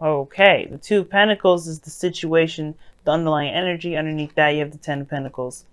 Okay, the Two of Pentacles is the situation, the underlying energy. Underneath that, you have the Ten of Pentacles.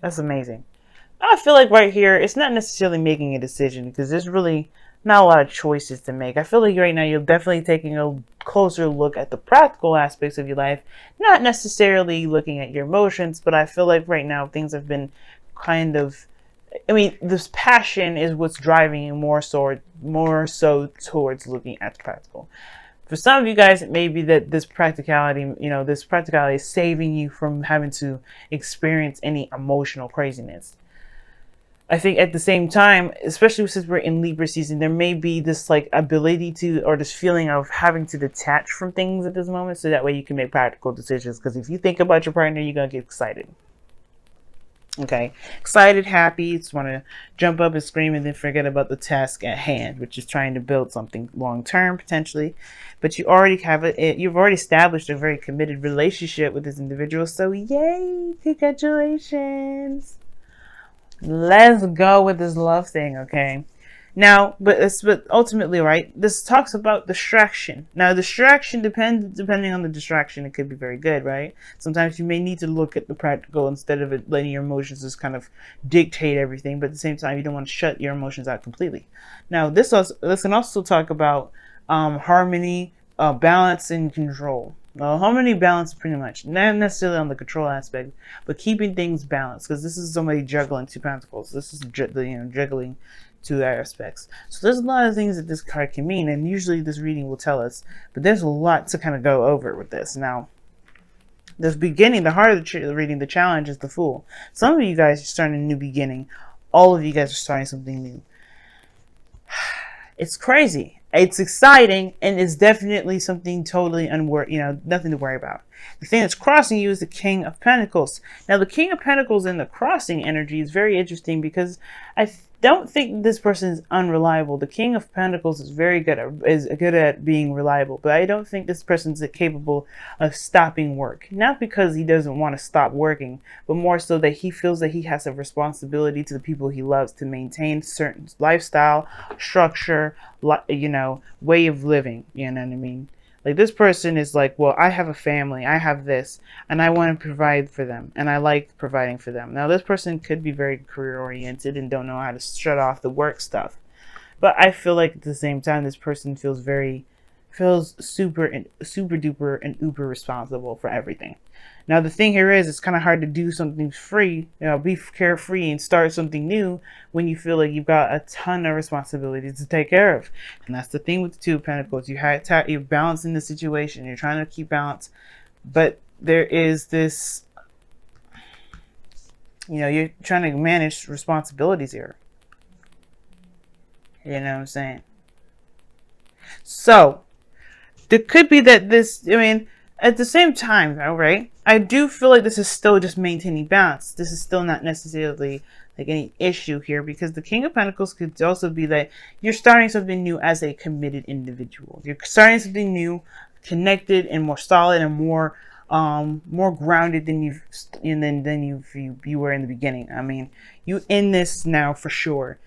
That's amazing. I feel like right here, it's not necessarily making a decision because there's really not a lot of choices to make. I feel like right now you're definitely taking a closer look at the practical aspects of your life, not necessarily looking at your emotions, but I feel like right now things have been kind of, I mean, this passion is what's driving you more so towards looking at the practical. For some of you guys, it may be that this practicality, this practicality is saving you from having to experience any emotional craziness. I think at the same time, especially since we're in Libra season, there may be this like ability to, or this feeling of having to detach from things at this moment, so that way you can make practical decisions. Because if you think about your partner, you're gonna get excited. Okay, excited, happy, just want to jump up and scream, and then forget about the task at hand, which is trying to build something long term potentially. But you already have you've already established a very committed relationship with this individual. So yay, congratulations. Let's go with this love thing, okay? Now, but ultimately, right? This talks about distraction. Now, distraction depending on the distraction, it could be very good, right? Sometimes you may need to look at the practical instead of letting your emotions just kind of dictate everything. But at the same time, you don't want to shut your emotions out completely. Now, this can also talk about harmony, balance, and control. Harmony, balance, pretty much not necessarily on the control aspect, but keeping things balanced. Because this is somebody juggling two pentacles. This is juggling two aspects. So there's a lot of things that this card can mean, and usually this reading will tell us. But there's a lot to kind of go over with this. Now, the beginning, the heart of the reading, the challenge is the Fool. Some of you guys are starting a new beginning. All of you guys are starting something new. It's crazy. It's exciting, and it's definitely something totally nothing to worry about. The thing that's crossing you is the King of Pentacles. Now, the King of Pentacles in the crossing energy is very interesting because I don't think this person is unreliable. The King of Pentacles is good at being reliable, but I don't think this person's capable of stopping work. Not because he doesn't want to stop working, but more so that he feels that he has a responsibility to the people he loves to maintain certain lifestyle, structure, way of living. You know what I mean? Like, this person is like, well, I have a family, I have this, and I want to provide for them, and I like providing for them. Now, this person could be very career-oriented and don't know how to shut off the work stuff. But I feel like at the same time, this person feels super duper and uber responsible for everything. Now, the thing here is, it's kind of hard to do something free, be carefree and start something new when you feel like you've got a ton of responsibilities to take care of. And that's the thing with the Two of Pentacles. You're balancing the situation. You're trying to keep balance. But there is this, you're trying to manage responsibilities here. You know what I'm saying? So, there could be that at the same time, though, right? I do feel like this is still just maintaining balance. This is still not necessarily like any issue here, because the King of Pentacles could also be that you're starting something new as a committed individual. You're starting something new, connected and more solid and more grounded than you were in the beginning. I mean, you in this now for sure.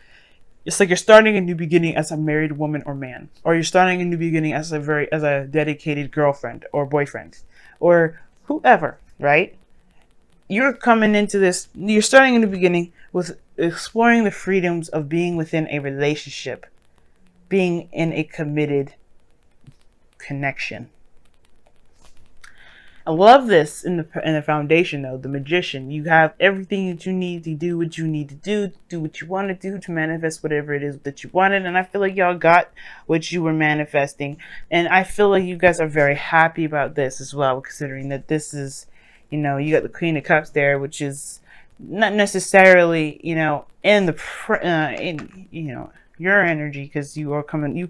It's like you're starting a new beginning as a married woman or man, or you're starting a new beginning as a dedicated girlfriend or boyfriend, or whoever, right? You're coming into this, you're starting a new beginning with exploring the freedoms of being within a relationship, being in a committed connection. I love this in the foundation, though, the Magician. You have everything that you need to do what you need to do what you want to do to manifest whatever it is that you wanted. And I feel like y'all got what you were manifesting. And I feel like you guys are very happy about this as well, considering that this is, you got the Queen of Cups there, which is not necessarily, in your energy, because you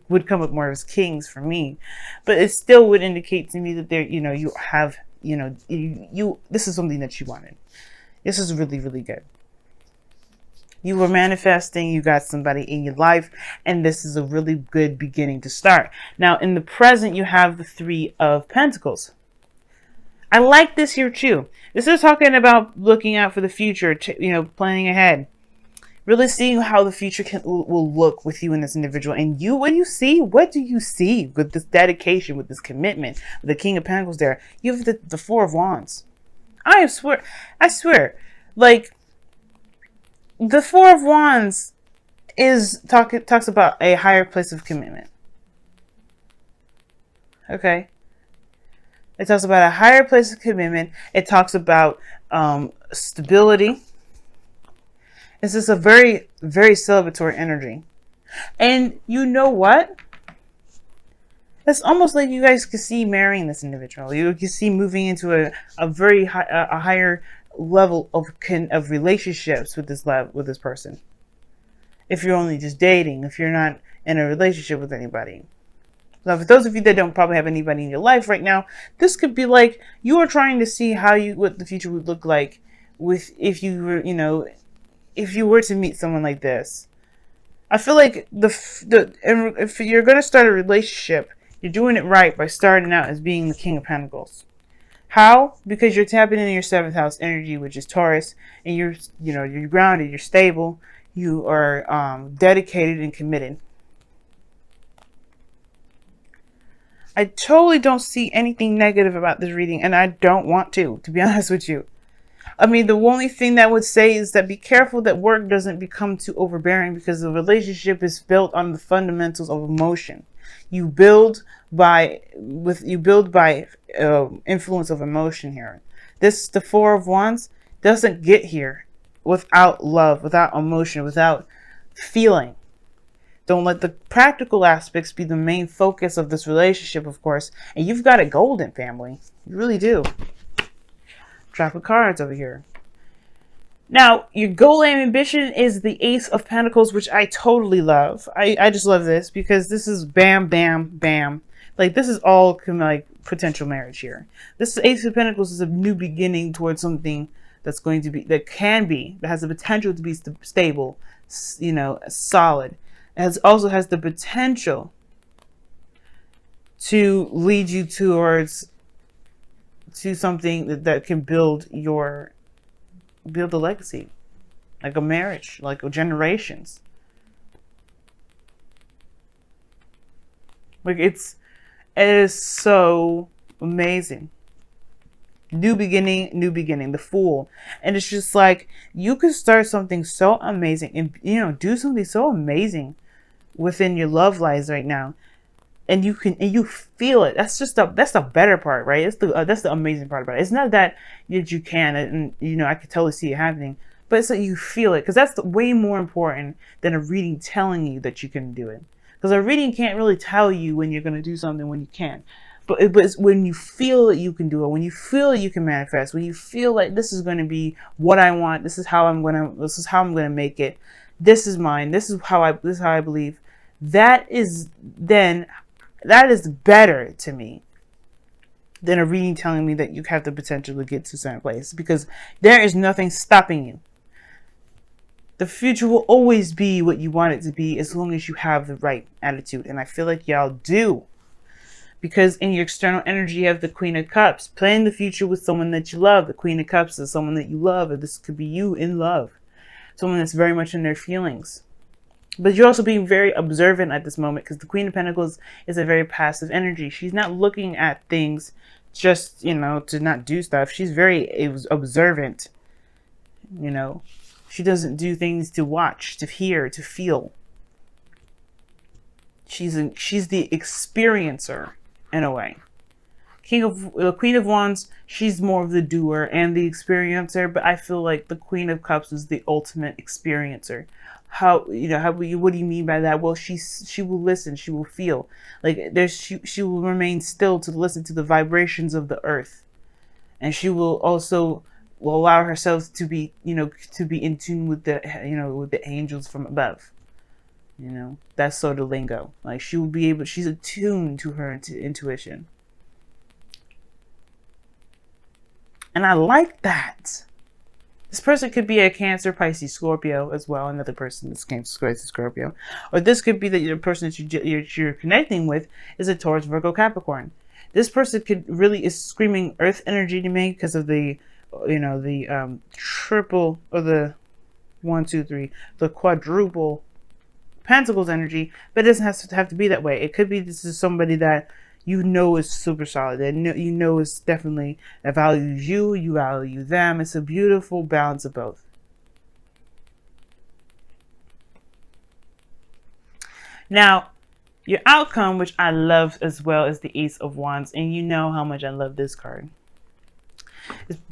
would come up more as kings for me, but it still would indicate to me that you have, this is something that you wanted. This is really, really good. You were manifesting, you got somebody in your life, and this is a really good beginning to start. Now, in the present, you have the Three of Pentacles. I like this here too. This is talking about looking out for the future, planning ahead. Really seeing how the future will look with you and this individual. And you, what do you see with this dedication, with this commitment, with the King of Pentacles there? You have the Four of Wands. I swear, like, the Four of Wands talks about a higher place of commitment. Okay. It talks about a higher place of commitment. It talks about stability. It's just a very, very celebratory energy. And you know what? It's almost like you guys could see marrying this individual. You can see moving into a very high, a higher level of relationships with this person. If you're only just dating, if you're not in a relationship with anybody. Now, for those of you that don't probably have anybody in your life right now, this could be like you are trying to see what the future would look like if you were to meet someone like this. I feel like if you're going to start a relationship, you're doing it right by starting out as being the King of Pentacles. How? Because you're tapping into your 7th house energy, which is Taurus, and you're grounded, you're stable, you are dedicated and committed. I totally don't see anything negative about this reading, and I don't want to be honest with you. I mean, the only thing that I would say is that be careful that work doesn't become too overbearing, because the relationship is built on the fundamentals of emotion. You build by influence of emotion here. The Four of Wands doesn't get here without love, without emotion, without feeling. Don't let the practical aspects be the main focus of this relationship, of course. And you've got it golden, family. You really do. Trap of cards over here. Now, your goal and ambition is the Ace of Pentacles, which I totally love. I just love this because this is bam, bam, bam. Like, this is all like potential marriage here. This Ace of Pentacles is a new beginning towards something that's going to be, that has the potential to be stable, solid. It also has the potential to lead you to something that can build a legacy, like a marriage, like generations. Like, it is so amazing. New beginning, the Fool. And it's just like, you could start something so amazing and, do something so amazing within your love lives right now. And you feel it. That's the better part, right? That's the amazing part about it. It's not that you can, and I could totally see it happening, but it's that you feel it, because that's way more important than a reading telling you that you can do it. Because a reading can't really tell you when you're going to do something when you can. But it's when you feel that you can do it, when you feel that you can manifest, when you feel like this is going to be what I want, this is how I'm going to make it. This is mine. This is how I believe. That is better to me than a reading telling me that you have the potential to get to a certain place, because there is nothing stopping you. The future will always be what you want it to be as long as you have the right attitude. And I feel like y'all do. Because in your external energy, you have the Queen of Cups. Plan the future with someone that you love. The Queen of Cups is someone that you love. Or this could be you in love. Someone that's very much in their feelings. But you're also being very observant at this moment, because the Queen of Pentacles is a very passive energy. She's not looking at things just, to not do stuff. She's very observant. She doesn't do things to watch, to hear, to feel. She's the experiencer in a way. Queen of Wands, she's more of the doer and the experiencer, but I feel like the Queen of Cups is the ultimate experiencer. What do you mean by that? Well, she will listen, she will feel. Like, she will remain still to listen to the vibrations of the earth. And she will also allow herself to be in tune with the angels from above. That's sort of lingo. Like, she's attuned to her intuition. And I like that. This person could be a Cancer, Pisces, Scorpio as well. Another person that's Cancer, Pisces, Scorpio. Or this could be that the person that you're connecting with is a Taurus, Virgo, Capricorn. This person is screaming earth energy to me because of the triple, or the 1, 2, 3, the quadruple Pentacles energy, but it doesn't have to be that way. It could be this is somebody that you know is super solid, and you know is definitely that values you, you value them. It's a beautiful balance of both. Now, your outcome, which I love as well, is the Ace of Wands, and you know how much I love this card.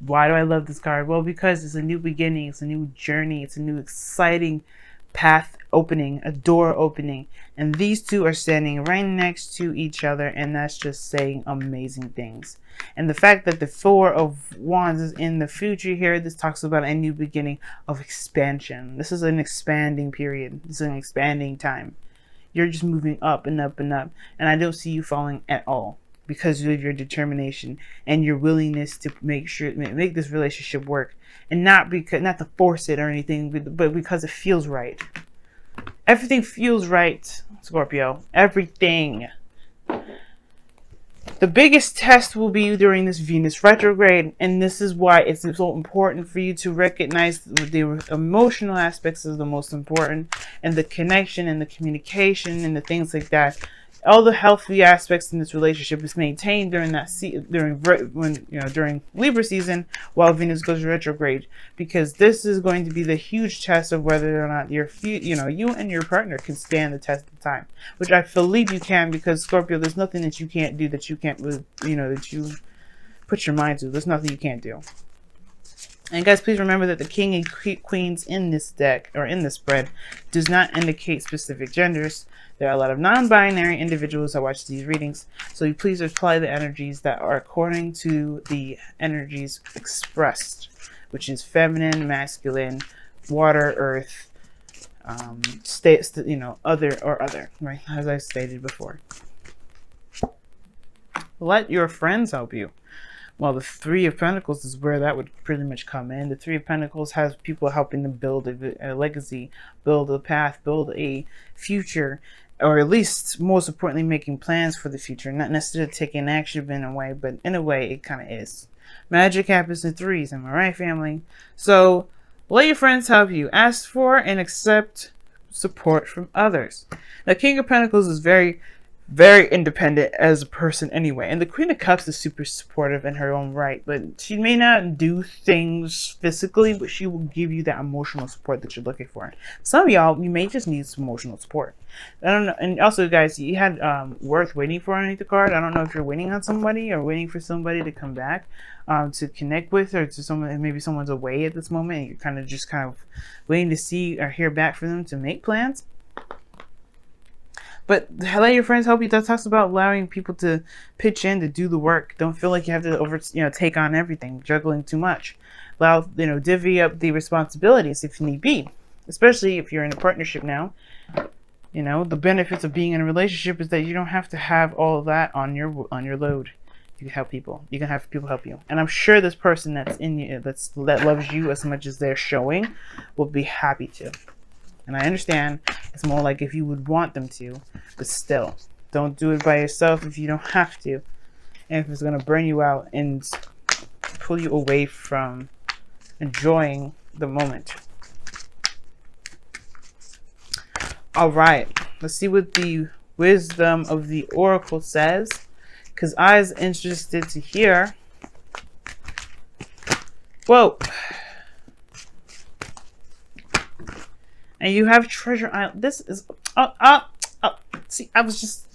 Why do I love this card? Well, because it's a new beginning, it's a new journey, it's a new exciting path opening, a door opening, and these two are standing right next to each other, and that's just saying amazing things. And the fact that the Four of Wands is in the future here, this talks about a new beginning of expansion. This is an expanding period. This is an expanding time. You're just moving up and up and up, and I don't see you falling at all, because of your determination and your willingness to make this relationship work, and not to force it or anything, but because it feels right. Everything feels right, Scorpio. Everything. The biggest test will be during this Venus retrograde, and this is why it's so important for you to recognize the emotional aspects is the most important, and the connection and the communication and the things like that. All the healthy aspects in this relationship is maintained during that during Libra season, while Venus goes retrograde, because this is going to be the huge test of whether or not you and your partner can stand the test of time, which I believe you can, because Scorpio, there's nothing that you can't do, that you can't that you put your mind to. There's nothing you can't do. And guys, please remember that the King and Queens in this deck, or in this spread, does not indicate specific genders. There are a lot of non-binary individuals that watch these readings, so you please apply the energies that are according to the energies expressed, which is feminine, masculine, water, earth, other, right? As I stated before. Let your friends help you. Well, the Three of Pentacles is where that would pretty much come in. The Three of Pentacles has people helping them build a legacy, build a path, build a future, or at least, most importantly, making plans for the future. Not necessarily taking action in a way, but in a way, it kind of is. Magic happens in threes, am I right, family? So, let your friends help you. Ask for and accept support from others. The King of Pentacles is very independent as a person anyway, and the Queen of Cups is super supportive in her own right, but she may not do things physically, but she will give you that emotional support that you're looking for. Some of y'all, you may just need some emotional support. I don't know. And also, guys, you had worth waiting for underneath the card. I don't know if you're waiting on somebody or waiting for somebody to come back to connect with, or to someone, maybe someone's away at this moment and you're kind of waiting to see or hear back from them to make plans. But let your friends help you. That talks about allowing people to pitch in, to do the work. Don't feel like you have to take on everything, juggling too much. Allow, divvy up the responsibilities if need be. Especially if you're in a partnership now. The benefits of being in a relationship is that you don't have to have all of that on your load. You can help people. You can have people help you. And I'm sure this person that's in you, that loves you as much as they're showing, will be happy to. And I understand it's more like if you would want them to, but still, don't do it by yourself if you don't have to. And if it's going to burn you out and pull you away from enjoying the moment. All right, let's see what the wisdom of the Oracle says, because I was interested to hear. Whoa. And you have Treasure Island. This is see, I was just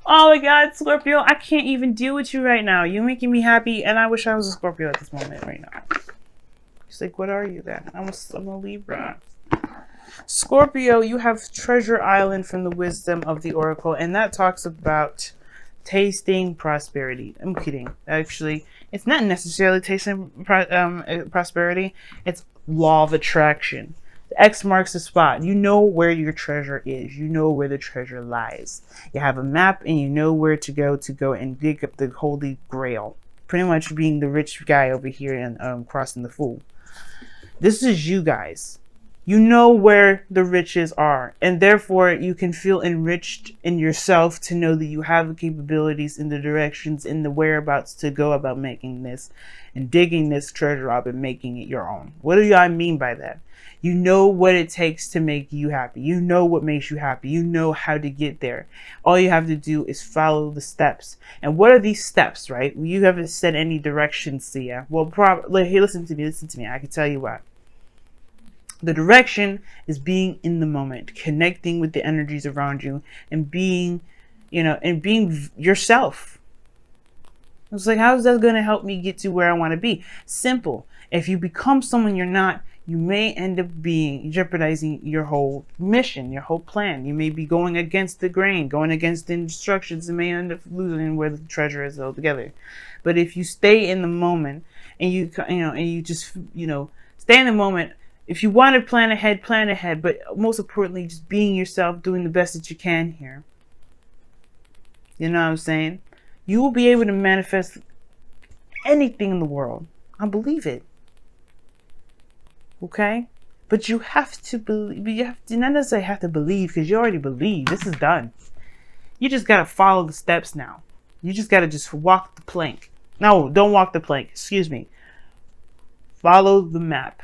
oh my God, Scorpio, I can't even deal with you right now. You're making me happy, and I wish I was a Scorpio at this moment right now. She's like, what are you then? I'm a Libra. Scorpio, you have Treasure Island from the wisdom of the Oracle, and that talks about tasting prosperity. I'm kidding. Actually, it's not necessarily tasting prosperity. It's law of attraction. The X marks the spot. You know where your treasure is. You know where the treasure lies. You have a map and you know where to go and dig up the Holy Grail. Pretty much being the rich guy over here and crossing the Fool. This is you guys. You know where the riches are, and therefore you can feel enriched in yourself to know that you have the capabilities and the directions and the whereabouts to go about making this and digging this treasure up and making it your own. What do I mean by that? You know what it takes to make you happy. You know what makes you happy. You know how to get there. All you have to do is follow the steps. And what are these steps, right? You haven't set any directions, Sia. Well, hey, listen to me. I can tell you what. The direction is being in the moment, connecting with the energies around you, and being, and being yourself. It's like, how is that going to help me get to where I want to be? Simple. If you become someone you're not, you may end up jeopardizing your whole mission, your whole plan. You may be going against the grain, going against the instructions, and may end up losing where the treasure is altogether. But if you stay in the moment and you just, stay in the moment. If you want to plan ahead, but most importantly, just being yourself, doing the best that you can here. You know what I'm saying? You will be able to manifest anything in the world. I believe it. Okay? But you have to believe. You have to, not necessarily have to believe, because you already believe. This is done. You just got to follow the steps now. You just got to just walk the plank. No, don't walk the plank. Excuse me. Follow the map.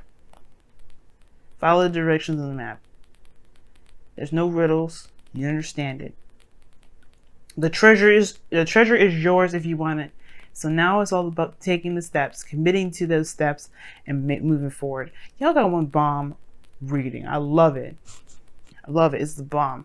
Follow the directions on the map. There's no riddles. You understand it. The treasure is yours if you want it. So now it's all about taking the steps, committing to those steps, and moving forward. Y'all got one bomb reading. I love it. I love it. It's the bomb.